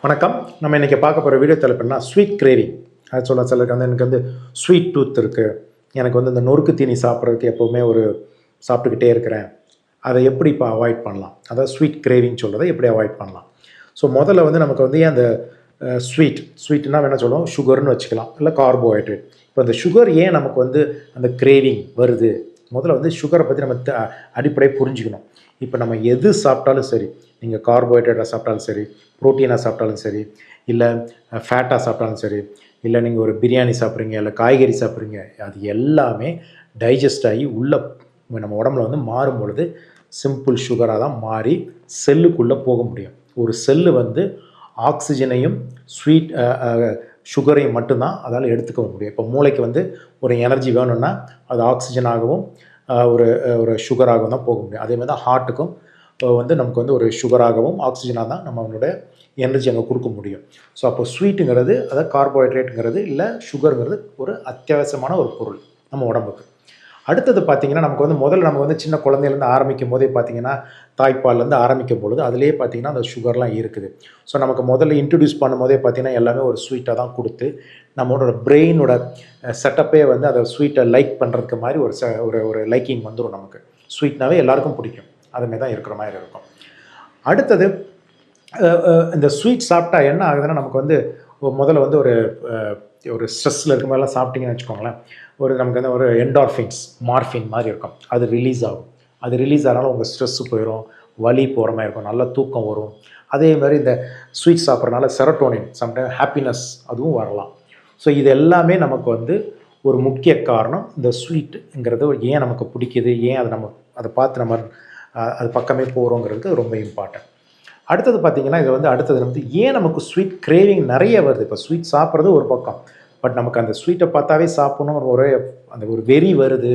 வணக்கம். நம்ம இன்றைக்கி பார்க்க போகிற வீடியோ தலைப்புனா ஸ்வீட் கிரேவிங். அது சொல்ல சிலருக்கு எனக்கு ஸ்வீட் டூத் இருக்குது, எனக்கு இந்த நொறுக்கு தீனி சாப்பிட்றதுக்கு எப்போவுமே சாப்பிட்டுக்கிட்டே இருக்கிறேன், அதை எப்படி இப்போ அவாய்ட் பண்ணலாம்? அதாவது ஸ்வீட் கிரேவிங் சொல்கிறத எப்படி அவாய்ட் பண்ணலாம்? ஸோ முதல்ல நமக்கு ஏன் அந்த ஸ்வீட்னா வேணால் சொல்லுவோம், சுகர்னு வச்சுக்கலாம், இல்லை கார்போஹைட்ரேட். இப்போ அந்த சுகர் ஏன் நமக்கு அந்த கிரேவிங் வருது? முதல்ல சுகரை பற்றி நம்ம அடிப்படையை புரிஞ்சுக்கணும். இப்போ நம்ம எது சாப்பிட்டாலும் சரி, நீங்கள் கார்போஹைட்ரேட்டாக சாப்பிட்டாலும் சரி, ப்ரோட்டீனாக சாப்பிட்டாலும் சரி, இல்லை ஃபேட்டாக சாப்பிட்டாலும் சரி, இல்லை நீங்கள் ஒரு பிரியாணி சாப்பிட்றீங்க, இல்லை காய்கறி சாப்பிட்றீங்க, அது எல்லாமே டைஜஸ்ட் ஆகி உள்ள நம்ம உடம்புல மாறும் பொழுது சிம்பிள் சுகராக தான் மாறி செல்லுக்குள்ளே போக முடியும். ஒரு செல்லு ஆக்சிஜனையும் ஸ்வீட் சுகரையும் மட்டும்தான் அதால் எடுத்துக்க முடியும். இப்போ மூளைக்கு ஒரு எனர்ஜி வேணும்னா அது ஆக்சிஜனாகவும் ஒரு ஒரு சுகராகவும் தான் போக முடியும். அதேமாதிரி தான் ஹார்ட்டுக்கும் நமக்கு ஒரு சுகராகவும் ஆக்சிஜனாக தான் நம்மளுடைய எனர்ஜி அங்கே கொடுக்க முடியும். ஸோ அப்போ ஸ்வீட்டுங்கிறது, அதாவது கார்போஹைட்ரேட்டுங்கிறது இல்லை சுகருங்கிறது ஒரு அத்தியாவசியமான ஒரு பொருள் நம்ம உடம்புக்கு. அடுத்தது பார்த்திங்கன்னா நமக்கு முதல்ல நம்ம சின்ன குழந்தையிலேருந்து ஆரம்பிக்கும் போதே பார்த்திங்கன்னா, தாய்ப்பால்லேருந்து ஆரம்பிக்கும் பொழுது அதிலே பார்த்திங்கன்னா அந்த சுகர்லாம் இருக்குது. ஸோ நமக்கு முதல்ல இன்ட்ரடியூஸ் பண்ணும் போதே பார்த்திங்கன்னா எல்லாமே ஒரு ஸ்வீட்டாக தான் கொடுத்து நம்மளோட பிரெயினோட செட்டப்பே அதை ஸ்வீட்டை லைக் பண்ணுறதுக்கு மாதிரி ஒரு லைக்கிங் வந்துடும். நமக்கு ஸ்வீட்னாவே எல்லாருக்கும் பிடிக்கும், அதுமாரி தான் இருக்கிற மாதிரி இருக்கும். அடுத்தது இந்த ஸ்வீட் சாப்பிட்டா என்ன ஆகுதுன்னா, நமக்கு முதல்ல ஒரு ஸ்ட்ரெஸ்ஸில் இருக்க மாதிரிலாம் சாப்பிட்டீங்கன்னு வச்சுக்கோங்களேன், நமக்கு ஒரு என்டார்ஃபின்ஸ், மார்ஃபின் மாதிரி இருக்கும், அது ரிலீஸ் ஆகும். அது ரிலீஸ் ஆனாலும் உங்கள் ஸ்ட்ரெஸ்ஸு போயிடும், வலி போகிற மாதிரி இருக்கும், நல்ல தூக்கம் வரும். அதே மாதிரி இந்த ஸ்வீட் சாப்பிட்றதுனால செரோட்டோனின், சம்டைம் ஹாப்பினஸ் அதுவும் வரலாம். ஸோ இது எல்லாமே நமக்கு ஒரு முக்கிய காரணம். இந்த ஸ்வீட்டுங்கிறது ஏன் நமக்கு பிடிக்குது, ஏன் அதை பார்த்து நம்ம அது பக்கமே போகிறோங்கிறது ரொம்ப இம்பார்ட்டன்ட். அடுத்தது பார்த்திங்கன்னா, இது அடுத்தது ஏன் நமக்கு ஸ்வீட் கிரேவிங் நிறைய வருது? இப்போ ஸ்வீட் சாப்பிட்றது ஒரு பக்கம், பட் நமக்கு அந்த ஸ்வீட்டை பார்த்தாவே சாப்பிட்ணும் ஒரு வெறி வருது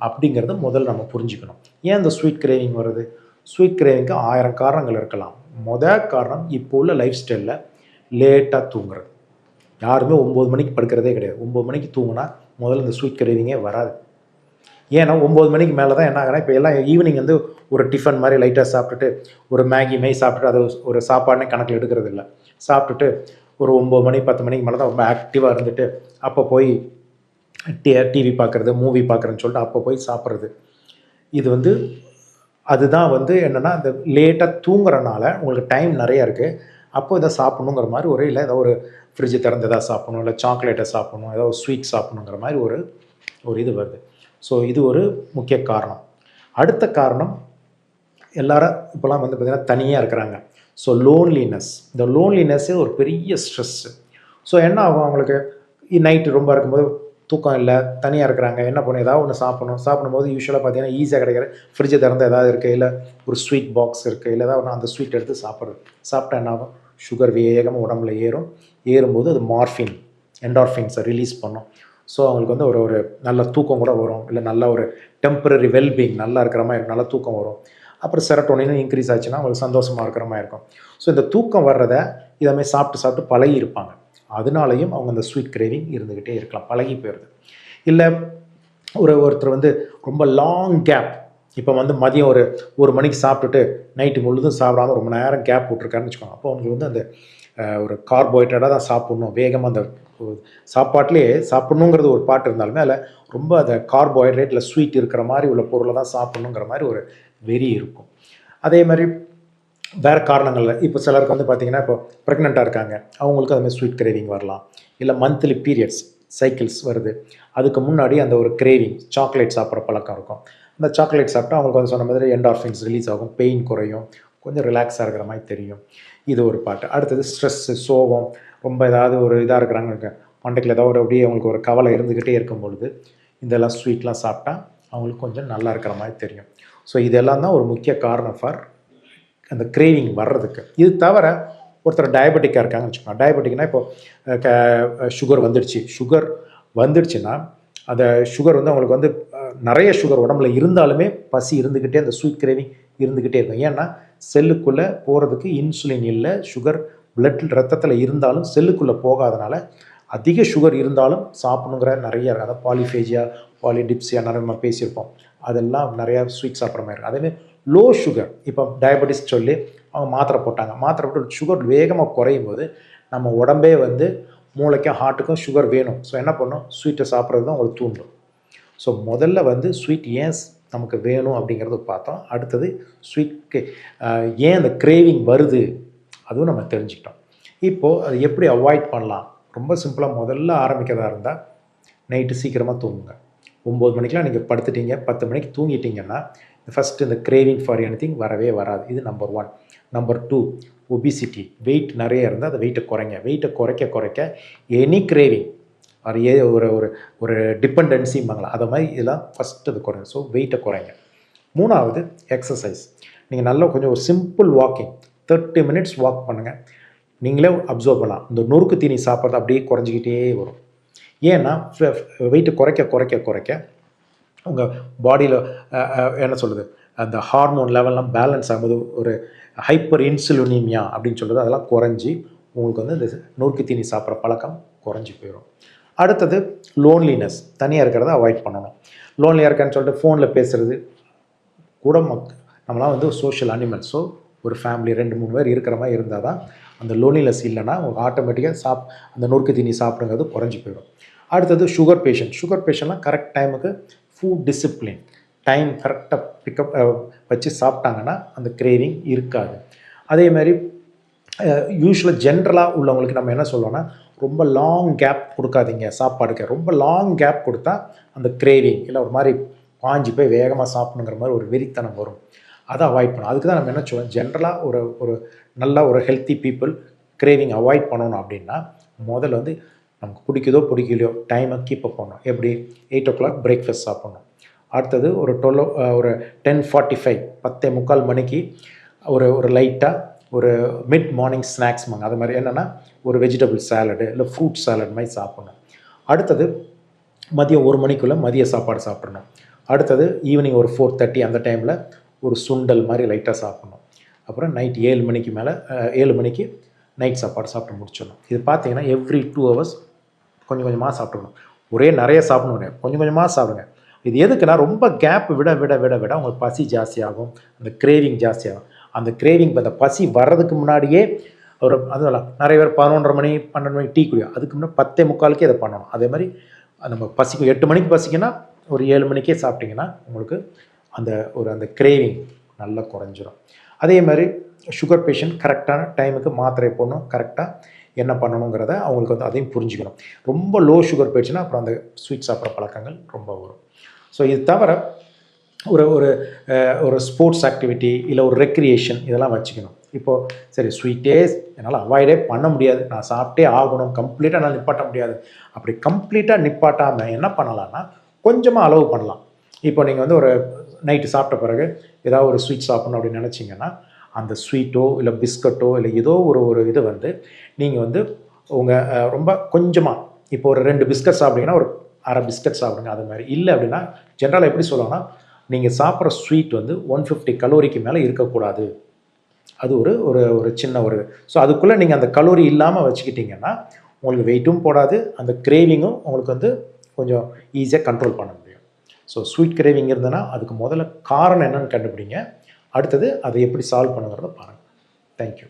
அப்படிங்கிறத முதல்ல நம்ம புரிஞ்சுக்கணும். ஏன் அந்த ஸ்வீட் கிரேவிங் வருது? ஸ்வீட் கிரேவிங்க்கு 1000 காரணங்கள் இருக்கலாம். காரணம் இப்போ உள்ள லைஃப் ஸ்டைலில் லேட்டாக தூங்குறது. யாருமே 9 மணிக்கு படுக்கிறதே கிடையாது. 9 மணிக்கு தூங்கினா முதல்ல இந்த ஸ்வீட் கிரேவிங்கே வராது. ஏன்னா 9 மணிக்கு மேலே தான் என்ன ஆகுனா, இப்போ எல்லாம் ஈவினிங் ஒரு டிஃபன் மாதிரி லைட்டாக சாப்பிட்டுட்டு, ஒரு மேகி மாரி சாப்பிட்டுட்டு அதை ஒரு சாப்பாடுனே கணக்கில் எடுக்கிறது இல்லை. சாப்பிட்டுட்டு ஒரு 9 மணி 10 மணிக்கு மேலே தான் ரொம்ப ஆக்டிவாக இருந்துட்டு, அப்போ போய் டிவி பார்க்குறது, மூவி பார்க்குறேன்னு சொல்லிட்டு அப்போ போய் சாப்பிட்றது. இது அதுதான் என்னென்னா, இந்த லேட்டாக தூங்குறனால உங்களுக்கு டைம் நிறையா இருக்குது, அப்போ இதை சாப்பிட்ணுங்கிற மாதிரி இல்லை ஏதோ ஒரு ஃப்ரிட்ஜு திறந்து எதாவது சாப்பிட்ணும், இல்லை சாக்லேட்டை சாப்பிட்ணும், ஏதோ ஒரு ஸ்வீட் சாப்பிட்ணுங்கிற மாதிரி ஒரு இது வருது. ஸோ இது ஒரு முக்கிய காரணம். அடுத்த காரணம், எல்லாரும் இப்போலாம் பார்த்திங்கன்னா தனியாக இருக்கிறாங்க. ஸோ லோன்லினஸ், இந்த லோன்லினஸ்ஸே ஒரு பெரிய ஸ்ட்ரெஸ்ஸு. ஸோ என்ன ஆகும், அவங்களுக்கு நைட்டு ரொம்ப இருக்கும்போது தூக்கம் இல்லை, தனியாக இருக்கிறாங்க, என்ன பண்ணணும், ஏதாவது ஒன்று சாப்பிடும்போது யூஸ்வலாக பார்த்திங்கன்னா ஈஸியாக கிடைக்கிற ஃப்ரிட்ஜை திறந்து ஏதாவது இருக்குது, இல்லை ஒரு ஸ்வீட் பாக்ஸ் இருக்குது, இல்லை ஏதாவது ஒன்று அந்த ஸ்வீட் எடுத்து சாப்பிட்டா என்ன ஆகும், சுகர் வேகமாக உடம்புல ஏறும்போது அது மார்ஃபின், என்டார்ஃபின்ஸை ரிலீஸ் பண்ணும். ஸோ அவங்களுக்கு ஒரு நல்ல தூக்கம் கூட வரும், இல்லை நல்ல ஒரு டெம்பரரி வெல்பீயிங், நல்லா இருக்கிற மாதிரி இருக்கும், நல்ல தூக்கம் வரும். அப்புறம் செரோட்டோனினும் இன்க்ரீஸ் ஆச்சுன்னா அவங்களுக்கு சந்தோஷமாக இருக்கிற மாதிரி இருக்கும். ஸோ இந்த தூக்கம் வர்றதை இதேமாதிரி சாப்பிட்டு பழகி இருப்பாங்க, அதனாலையும் அவங்க அந்த ஸ்வீட் கிரேவிங் இருந்துக்கிட்டே இருக்கலாம், பழகி போயிடுது. இல்லை ஒருத்தர் ரொம்ப லாங் கேப், இப்போ மதியம் ஒரு மணிக்கு சாப்பிட்டுட்டு நைட்டு முழுதும் சாப்பிடாமல் ரொம்ப நேரம் கேப் விட்ருக்காருன்னு வச்சுக்கோங்க, அப்போ அவங்களுக்கு அந்த ஒரு கார்போஹைட்ரேட்டாக தான் சாப்பிட்ணும், வேகமாக அந்த சாப்பாட்டிலே சாப்பிட்ணுங்கிறது ஒரு பாட்டு இருந்தாலுமே அதில் ரொம்ப அந்த கார்போஹைட்ரேட் இல்லை ஸ்வீட் இருக்கிற மாதிரி உள்ள பொருளை தான் சாப்பிட்ணுங்கிற மாதிரி ஒரு வெறி இருக்கும். அதே மாதிரி வேறு காரணங்களில் இப்போ சிலருக்கு பார்த்திங்கன்னா, இப்போ ப்ரெக்னெண்ட்டாக இருக்காங்க, அவங்களுக்கு அதுமாதிரி ஸ்வீட் கிரேவிங் வரலாம். இல்லை மந்த்லி பீரியட்ஸ் சைக்கிள்ஸ் வருது, அதுக்கு முன்னாடி அந்த ஒரு கிரேவிங் சாக்லேட் சாப்பிட்ற பழக்கம் இருக்கும். அந்த சாக்லேட் சாப்பிட்டா அவங்களுக்கு சொன்ன மாதிரி என்டார்ஃபின்ஸ் ரிலீஸ் ஆகும், பெயின் குறையும், கொஞ்சம் ரிலாக்ஸாக இருக்கிற மாதிரி தெரியும். இது ஒரு பாட்டு. அடுத்தது ஸ்ட்ரெஸ்ஸு, சோகம், ரொம்ப ஏதாவது ஒரு இதாக இருக்கிறாங்க, மண்டைக்கில் ஏதாவது அப்படியே அவங்களுக்கு ஒரு கவலை இருந்துக்கிட்டே இருக்கும் பொழுது இதெல்லாம் ஸ்வீட்லாம் சாப்பிட்டா அவங்களுக்கு கொஞ்சம் நல்லா இருக்கிற மாதிரி தெரியும். ஸோ இதெல்லாம் தான் ஒரு முக்கிய காரணம் ஃபார் அந்த கிரேவிங் வர்றதுக்கு. இது தவிர ஒருத்தர் டயபெட்டிக்காக இருக்காங்கன்னு வச்சுக்கோங்க, டயபெட்டிக்னால் இப்போது சுகர் வந்துடுச்சுன்னா அந்த சுகர் அவங்களுக்கு நிறைய சுகர் உடம்புல இருந்தாலுமே பசி இருந்துக்கிட்டே, அந்த ஸ்வீட் கிரேவிங் இருந்துக்கிட்டே இருக்கும். ஏன்னா செல்லுக்குள்ளே போகிறதுக்கு இன்சுலின் இல்லை, சுகர் ரத்தத்தில் இருந்தாலும் செல்லுக்குள்ளே போகாதனால அதிக சுகர் இருந்தாலும் சாப்பிடணுங்கிற நிறைய இருக்குது. அதாவது பாலிஃபேஜியா, பாலிடிப்சியா நிறைய நம்ம பேசியிருப்போம், அதெல்லாம் நிறையா ஸ்வீட் சாப்பிட்ற மாதிரி இருக்குது. அதேமாதிரி லோ சுகர், இப்போ டயபெட்டிஸ் சொல்லி அவங்க மாத்திரை போட்டாங்க. மாத்திரை போட்டு சுகர் வேகமாக குறையும் போது நம்ம உடம்பே வந்து மூளைக்கும் ஹார்ட்டுக்கும் சுகர் வேணும். ஸோ என்ன பண்ணும், ஸ்வீட்டை சாப்பிட்றது தான் உங்களுக்கு தூண்டும். ஸோ முதல்ல வந்து ஸ்வீட் ஏன் நமக்கு வேணும் அப்படிங்கிறத பார்த்தோம். அடுத்தது ஸ்வீட்க்கு ஏன் அந்த கிரேவிங் வருது அதுவும் நம்ம தெரிஞ்சுக்கிட்டோம். இப்போது அது எப்படி அவாய்ட் பண்ணலாம்? ரொம்ப சிம்பிளாக முதல்ல ஆரம்பிக்கிறதா இருந்தால் நைட்டு சீக்கிரமாக தூங்குங்க. 9 மணிக்கெலாம் நீங்கள் படுத்துட்டீங்க, 10 மணிக்கு தூங்கிட்டீங்கன்னா ஃபஸ்ட்டு இந்த கிரேவிங் ஃபார் எனிதிங் வரவே வராது. இது நம்பர் 1. Number 2, obesity. வெயிட் நிறைய இருந்தால் அந்த வெயிட்டை குறைங்க. வெயிட்டை குறைக்க எனி கிரேவிங் அது ஒரு ஒரு ஒரு டிபெண்டன்சிம்பாங்களா அதை மாதிரி இதெல்லாம் ஃபஸ்ட்டு அது குறைங்க. ஸோ வெயிட்டை குறைங்க. 3வது எக்ஸசைஸ். நீங்கள் நல்லா கொஞ்சம் ஒரு சிம்பிள் வாக்கிங் 30 மினிட்ஸ் வாக் பண்ணுங்கள். நீங்களே அப்சர்வ் பண்ணலாம், இந்த நொறுக்கு தீனி சாப்பிட்றது அப்படியே குறைஞ்சிக்கிட்டே வரும். ஏன்னா வெயிட்டை குறைக்க உங்கள் பாடியில் என்ன சொல்கிறது, அந்த ஹார்மோன் லெவல்லாம் பேலன்ஸ் ஆகும்போது ஒரு ஹைப்பர் இன்சுலினிமியா அப்படின்னு சொல்கிறது அதெல்லாம் குறைஞ்சி உங்களுக்கு வந்து இந்த நொறுக்கு தீனி சாப்பிட்ற பழக்கம் குறைஞ்சி போயிடும். அடுத்தது லோன்லினஸ். தனியாக இருக்கிறத அவாய்ட் பண்ணணும். லோன்லியாக இருக்கான்னு சொல்லிட்டு ஃபோனில் பேசுகிறது கூட நம்மளாம் வந்து சோஷியல் அனிமல். ஸோ ஒரு ஃபேமிலி 2-3 பேர் இருக்கிற மாதிரி இருந்தால் தான் அந்த லோன்லினஸ் இல்லைன்னா உங்களுக்கு ஆட்டோமேட்டிக்காக அந்த நொறுக்கு தீனி சாப்பிடுங்கிறது குறைஞ்சி போயிடும். அடுத்தது சுகர் பேஷண்ட்லாம் கரெக்ட் டைமுக்கு ஃபுட் டிசிப்ளின் டைம் கரெக்டாக பிக்கப் வச்சு சாப்பிட்டாங்கன்னா அந்த கிரேவிங் இருக்காது. அதே மாதிரி யூஸ்வலாக ஜென்ரலாக உள்ளவங்களுக்கு நம்ம என்ன சொல்லுவோன்னா, ரொம்ப லாங் கேப் கொடுக்காதீங்க சாப்பாடுக்கு. ரொம்ப லாங் கேப் கொடுத்தா அந்த கிரேவிங் இல்லை ஒரு மாதிரி பாஞ்சு போய் வேகமாக சாப்பிடணுங்கிற மாதிரி ஒரு வெறித்தனம் வரும். அதை அவாய்ட் பண்ணணும். அதுக்கு தான் நம்ம என்ன சொல்லுவோம், ஜென்ரலாக ஒரு நல்ல ஒரு ஹெல்த்தி பீப்புள் கிரேவிங் அவாய்ட் பண்ணணும் அப்படின்னா முதல்ல வந்து நமக்கு பிடிக்கலையோ டைமை கீப் அப் பண்ணணும். எப்படி 8 o'clock பிரேக்ஃபாஸ்ட் சாப்பிட்ணும். அடுத்தது ஒரு 10:45 10:45 மணிக்கு ஒரு லைட்டாக ஒரு மிட் மார்னிங் ஸ்நாக்ஸ் அது மாதிரி என்னென்னா ஒரு வெஜிடபிள் சாலடு இல்லை ஃப்ரூட் சாலட் மாதிரி சாப்பிட்ணும். அடுத்தது மதியம் 1 மணிக்குள்ளே மதிய சாப்பாடு சாப்பிட்ணும். அடுத்தது ஈவினிங் ஒரு 4:30 அந்த டைமில் ஒரு சுண்டல் மாதிரி லைட்டாக சாப்பிட்ணும். அப்புறம் நைட் 7 மணிக்கு மேலே 7 மணிக்கு நைட் சாப்பாடு சாப்பிட்டு முடிச்சிடணும். இது பார்த்தீங்கன்னா எவ்ரி 2 hours கொஞ்சம் கொஞ்சமாக சாப்பிட்டுக்கணும். ஒரே நிறைய சாப்பிடணும், கொஞ்சம் கொஞ்சமாக சாப்பிடுங்க. இது எதுக்குன்னா ரொம்ப கேப் விட உங்களுக்கு பசி ஜாஸ்தியாகும், அந்த கிரேவிங் ஜாஸ்தியாகும். அந்த கிரேவிங் அந்த பசி வர்றதுக்கு முன்னாடியே அதுவும் நிறைய பேர் 11:30 மணி 12 மணிக்கு டீ குடிக்கும். அதுக்கு முன்னாடி 10:45 இதை பண்ணணும். அதே மாதிரி நம்ம பசிக்கும் 8 மணிக்கு பசிக்குன்னா ஒரு 7 மணிக்கே சாப்பிட்டிங்கன்னா உங்களுக்கு அந்த கிரேவிங் நல்லா குறைஞ்சிரும். அதே மாதிரி சுகர் பேஷண்ட் கரெக்டான டைமுக்கு மாத்திரை போடணும், கரெக்டாக என்ன பண்ணணுங்கிறத அவங்களுக்கு வந்து அதையும் புரிஞ்சுக்கணும். ரொம்ப லோ சுகர் போயிடுச்சுன்னா அப்புறம் அந்த ஸ்வீட் சாப்பிட்ற பழக்கங்கள் ரொம்ப வரும். ஸோ இது தவிர ஒரு ஸ்போர்ட்ஸ் ஆக்டிவிட்டி இல்லை ஒரு ரெக்ரியேஷன் இதெல்லாம் வச்சுக்கணும். இப்போது சரி ஸ்வீட்டே என்னால் அவாய்டே பண்ண முடியாது, நான் சாப்பிட்டே ஆகணும், கம்ப்ளீட்டாக என்னால் நிப்பாட்ட முடியாது. அப்படி கம்ப்ளீட்டாக நிப்பாட்டாமல் என்ன பண்ணலான்னா கொஞ்சமாக அளவு பண்ணலாம். இப்போ நீங்கள் வந்து ஒரு நைட்டு சாப்பிட்ட பிறகு ஏதாவது ஒரு ஸ்வீட் சாப்பிட்ணும் அப்படின்னு நினச்சிங்கன்னா அந்த ஸ்வீட்டோ இல்லை பிஸ்கட்டோ இல்லை ஏதோ ஒரு இது வந்து நீங்கள் வந்து உங்கள் ரொம்ப கொஞ்சமாக இப்போ ஒரு 2 பிஸ்கட் சாப்பிட்டீங்கன்னா ஒரு அரை பிஸ்கட் சாப்பிடுங்க. அது மாதிரி இல்லை அப்படின்னா ஜென்ரலாக எப்படி சொல்லுவாங்கன்னா, நீங்கள் சாப்பிட்ற ஸ்வீட் வந்து 150 கலோரிக்கு மேலே இருக்கக்கூடாது. அது ஒரு சின்ன ஸோ அதுக்குள்ளே நீங்கள் அந்த கலோரி இல்லாமல் வச்சுக்கிட்டிங்கன்னா உங்களுக்கு வெயிட்டும் போடாது, அந்த கிரேவிங்கும் உங்களுக்கு வந்து கொஞ்சம் ஈஸியாக கண்ட்ரோல் பண்ண முடியும். ஸோ ஸ்வீட் கிரேவிங் இருந்ததுன்னா அதுக்கு முதல்ல காரணம் என்னன்னு கண்டுபிடிங்க. அடுத்தது அதை எப்படி சால்வ் பண்ணுங்கிறத பாருங்கள். தேங்க்யூ.